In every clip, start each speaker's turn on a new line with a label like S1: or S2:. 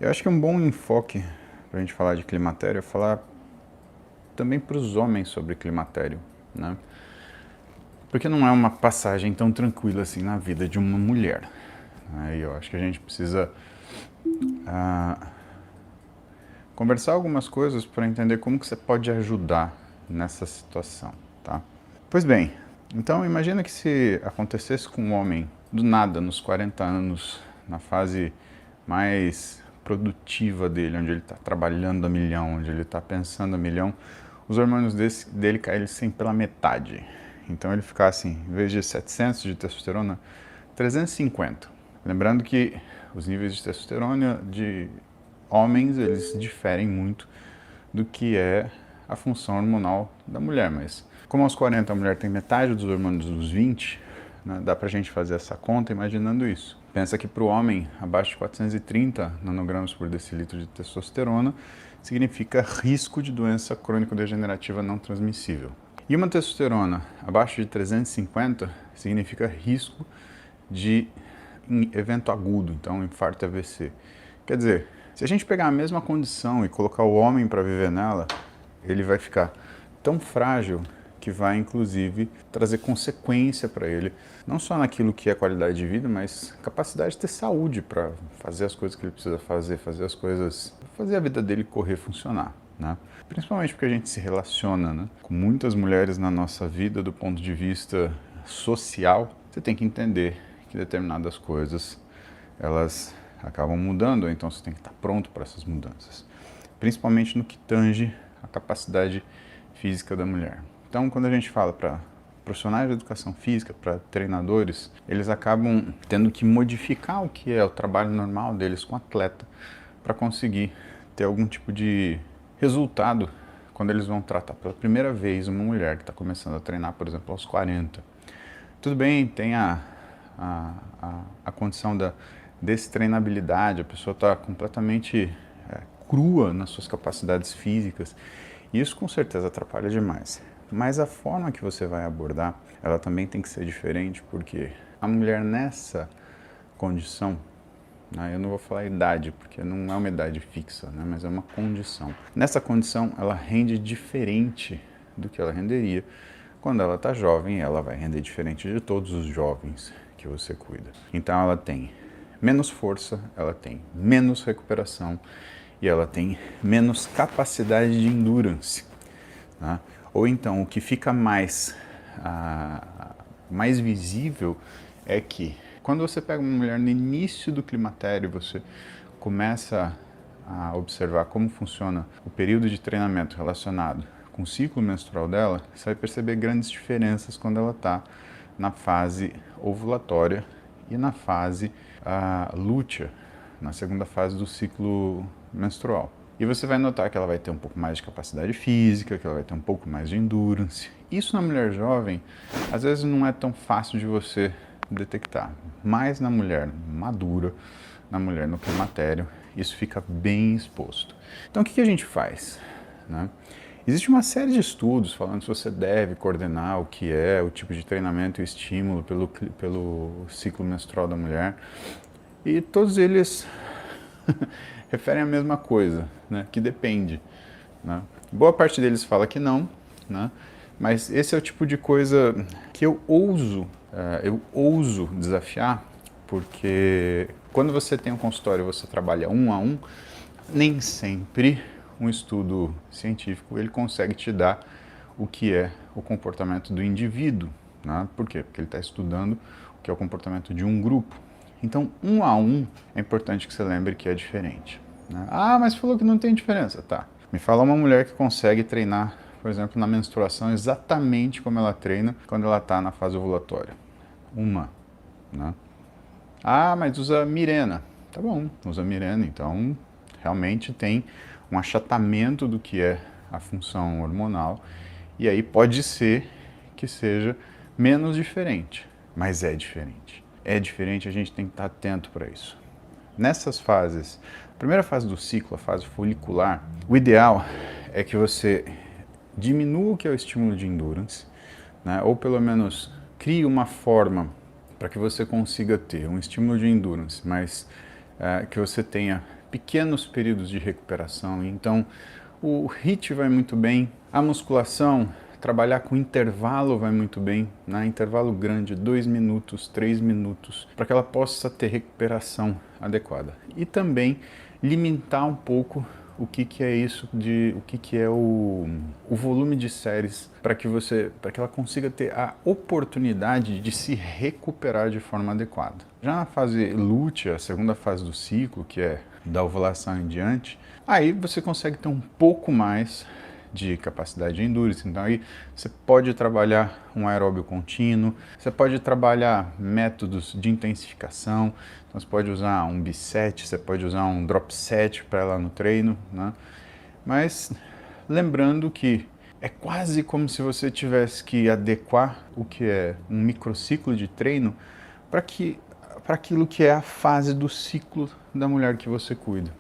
S1: Eu acho que um bom enfoque para a gente falar de climatério é falar também para os homens sobre climatério, né? Porque não é uma passagem tão tranquila assim na vida de uma mulher, né? E eu acho que a gente precisa conversar algumas coisas para entender como que você pode ajudar nessa situação, tá? Pois bem, então imagina que se acontecesse com um homem do nada, nos 40 anos, na fase mais produtiva dele, onde ele está trabalhando a milhão, onde ele está pensando a milhão, os hormônios dele caíssem pela metade. Então ele ficasse, em vez de 700 de testosterona, 350. Lembrando que os níveis de testosterona de homens, eles diferem muito do que é a função hormonal da mulher, mas como aos 40 a mulher tem metade dos hormônios dos 20, né, dá pra gente fazer essa conta imaginando isso. Pensa que para o homem, abaixo de 430 nanogramas por decilitro de testosterona significa risco de doença crônico-degenerativa não transmissível. E uma testosterona abaixo de 350 significa risco de evento agudo, então infarto AVC. Quer dizer, se a gente pegar a mesma condição e colocar o homem para viver nela, ele vai ficar tão frágil que vai, inclusive, trazer consequência para ele, não só naquilo que é qualidade de vida, mas capacidade de ter saúde para fazer as coisas que ele precisa fazer, fazer a vida dele correr, funcionar, né? Principalmente porque a gente se relaciona, né, com muitas mulheres na nossa vida do ponto de vista social. Você tem que entender que determinadas coisas, elas acabam mudando, então você tem que estar pronto para essas mudanças, principalmente no que tange a capacidade física da mulher. Então, quando a gente fala para profissionais de educação física, para treinadores, eles acabam tendo que modificar o que é o trabalho normal deles com o atleta para conseguir ter algum tipo de resultado quando eles vão tratar pela primeira vez uma mulher que está começando a treinar, por exemplo, aos 40. Tudo bem, tem a condição da destreinabilidade, a pessoa está completamente crua nas suas capacidades físicas, e isso com certeza atrapalha demais. Mas a forma que você vai abordar, ela também tem que ser diferente, porque a mulher nessa condição, né, eu não vou falar idade, porque não é uma idade fixa, né, mas é uma condição. Nessa condição, ela rende diferente do que ela renderia quando ela está jovem. Ela vai render diferente de todos os jovens que você cuida. Então ela tem menos força, ela tem menos recuperação e ela tem menos capacidade de endurance, né? Ou então o que fica mais visível é que quando você pega uma mulher no início do climatério, você começa a observar como funciona o período de treinamento relacionado com o ciclo menstrual dela, você vai perceber grandes diferenças quando ela está na fase ovulatória e na fase lútea, na segunda fase do ciclo menstrual. E você vai notar que ela vai ter um pouco mais de capacidade física, que ela vai ter um pouco mais de endurance. Isso na mulher jovem, às vezes não é tão fácil de você detectar, mas na mulher madura, na mulher no climatério, isso fica bem exposto. Então o que a gente faz, né? Existe uma série de estudos falando se você deve coordenar o que é o tipo de treinamento e estímulo pelo ciclo menstrual da mulher, e todos eles referem à mesma coisa, né? Que depende, né? Boa parte deles fala que não, né? Mas esse é o tipo de coisa que eu ouso desafiar, porque quando você tem um consultório e você trabalha um a um, nem sempre um estudo científico ele consegue te dar o que é o comportamento do indivíduo, né? Por quê? Porque ele está estudando o que é o comportamento de um grupo. Então, um a um, é importante que você lembre que é diferente, né? Ah, mas falou que não tem diferença. Tá. Me fala uma mulher que consegue treinar, por exemplo, na menstruação exatamente como ela treina quando ela está na fase ovulatória. Uma, né? Ah, mas usa Mirena. Tá bom, usa Mirena, então realmente tem um achatamento do que é a função hormonal, e aí pode ser que seja menos diferente, mas é diferente. É diferente, a gente tem que estar atento para isso. Nessas fases, a primeira fase do ciclo, a fase folicular, o ideal é que você diminua o que é o estímulo de endurance, né? Ou pelo menos crie uma forma para que você consiga ter um estímulo de endurance, mas que você tenha pequenos períodos de recuperação. Então, o HIIT vai muito bem, a musculação, trabalhar com intervalo vai muito bem, né? Intervalo grande, 2 minutos, 3 minutos, para que ela possa ter recuperação adequada. E também limitar um pouco o que é isso, o que é o volume de séries, para que ela consiga ter a oportunidade de se recuperar de forma adequada. Já na fase lútea, a segunda fase do ciclo, que é da ovulação em diante, aí você consegue ter um pouco mais de capacidade de endurance. Então aí você pode trabalhar um aeróbio contínuo, você pode trabalhar métodos de intensificação. Então você pode usar um biset, você pode usar um drop set para ela no treino, né? Mas lembrando que é quase como se você tivesse que adequar o que é um microciclo de treino para aquilo que é a fase do ciclo da mulher que você cuida.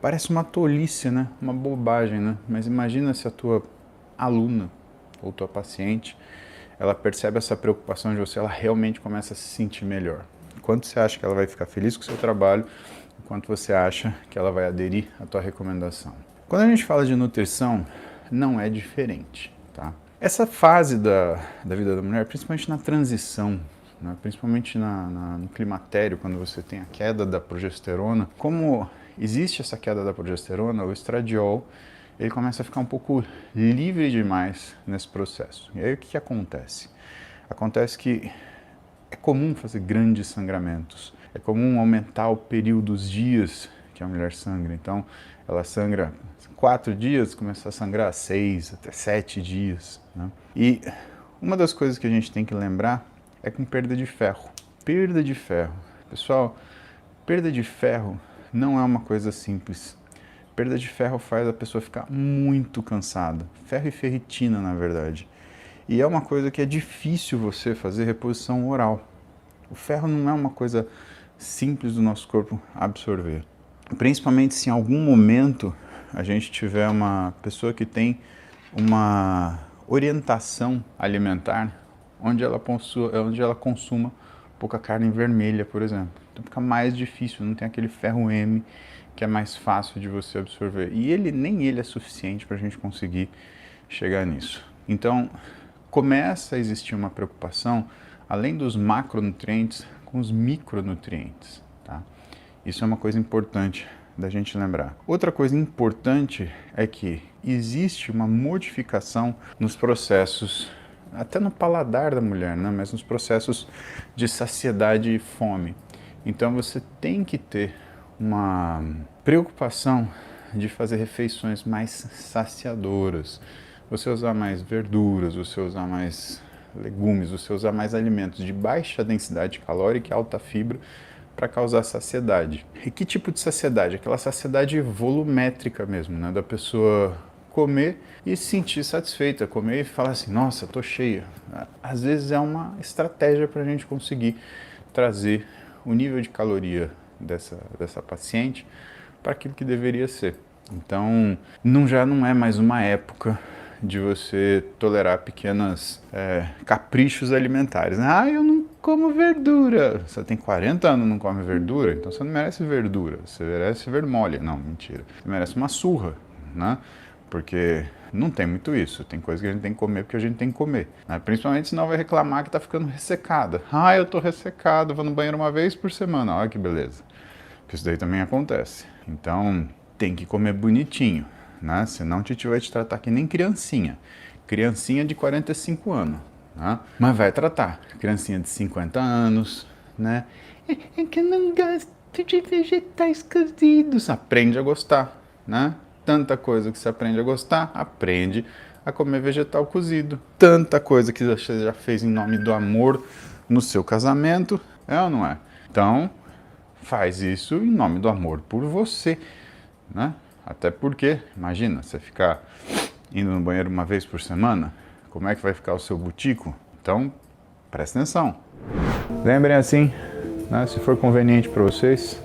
S1: Parece uma tolice, né? Uma bobagem, né? Mas imagina se a tua aluna ou tua paciente, ela percebe essa preocupação de você, ela realmente começa a se sentir melhor. Quanto você acha que ela vai ficar feliz com o seu trabalho, quanto você acha que ela vai aderir à tua recomendação. Quando a gente fala de nutrição, não é diferente, tá? Essa fase da vida da mulher, principalmente na transição, né? Principalmente no climatério, quando você tem a queda da progesterona, como existe essa queda da progesterona, o estradiol, ele começa a ficar um pouco livre demais nesse processo. E aí o que acontece? Acontece que é comum fazer grandes sangramentos, é comum aumentar o período, os dias que a mulher sangra. Então, ela sangra 4 dias, começa a sangrar 6 até 7 dias, né? E uma das coisas que a gente tem que lembrar é com perda de ferro. Perda de ferro. Pessoal, perda de ferro não é uma coisa simples. Perda de ferro faz a pessoa ficar muito cansada. Ferro e ferritina, na verdade. E é uma coisa que é difícil você fazer reposição oral. O ferro não é uma coisa simples do nosso corpo absorver. Principalmente se em algum momento a gente tiver uma pessoa que tem uma orientação alimentar onde ela consuma pouca carne vermelha, por exemplo. Então fica mais difícil, não tem aquele ferro M que é mais fácil de você absorver. E nem ele é suficiente para a gente conseguir chegar nisso. Então, começa a existir uma preocupação, além dos macronutrientes, com os micronutrientes, tá? Isso é uma coisa importante da gente lembrar. Outra coisa importante é que existe uma modificação nos processos, até no paladar da mulher, né? Mas nos processos de saciedade e fome. Então você tem que ter uma preocupação de fazer refeições mais saciadoras. Você usar mais verduras, você usar mais legumes, você usar mais alimentos de baixa densidade calórica e alta fibra para causar saciedade. E que tipo de saciedade? Aquela saciedade volumétrica mesmo, né? Da pessoa comer e se sentir satisfeita, comer e falar assim, nossa, tô cheia. Às vezes é uma estratégia para a gente conseguir trazer o nível de caloria dessa paciente para aquilo que deveria ser. Então, já não é mais uma época de você tolerar pequenos caprichos alimentares. Ah, eu não como verdura. Você tem 40 anos e não come verdura? Então você não merece verdura, você merece vermelha. Não, mentira. Você merece uma surra, né? Porque não tem muito isso. Tem coisa que a gente tem que comer porque a gente tem que comer, né? Principalmente senão vai reclamar que tá ficando ressecada. Ah, eu tô ressecado, vou no banheiro uma vez por semana. Olha que beleza. Porque isso daí também acontece. Então, tem que comer bonitinho, né? Senão a gente vai te tratar que nem criancinha. Criancinha de 45 anos, né? Mas vai tratar. Criancinha de 50 anos, né? É que eu não gosto de vegetais cozidos. Aprende a gostar, né? Tanta coisa que você aprende a gostar, aprende a comer vegetal cozido. Tanta coisa que você já fez em nome do amor no seu casamento, é ou não é? Então, faz isso em nome do amor por você, né? Até porque, imagina, você ficar indo no banheiro uma vez por semana, como é que vai ficar o seu butico? Então, presta atenção. Lembrem assim, né, se for conveniente para vocês,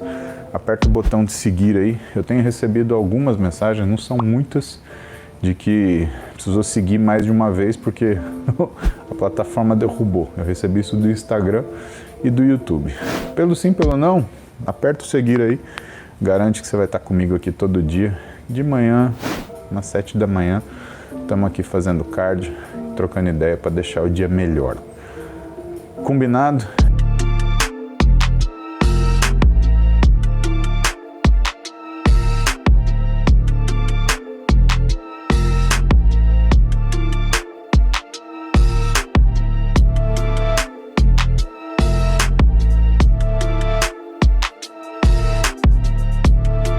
S1: aperta o botão de seguir aí. Eu tenho recebido algumas mensagens, não são muitas, de que precisou seguir mais de uma vez porque a plataforma derrubou. Eu recebi isso do Instagram e do YouTube. Pelo sim, pelo não, aperta o seguir aí. garante que você vai estar comigo aqui todo dia. De manhã, umas 7 da manhã, estamos aqui fazendo cardio, trocando ideia para deixar o dia melhor. Combinado?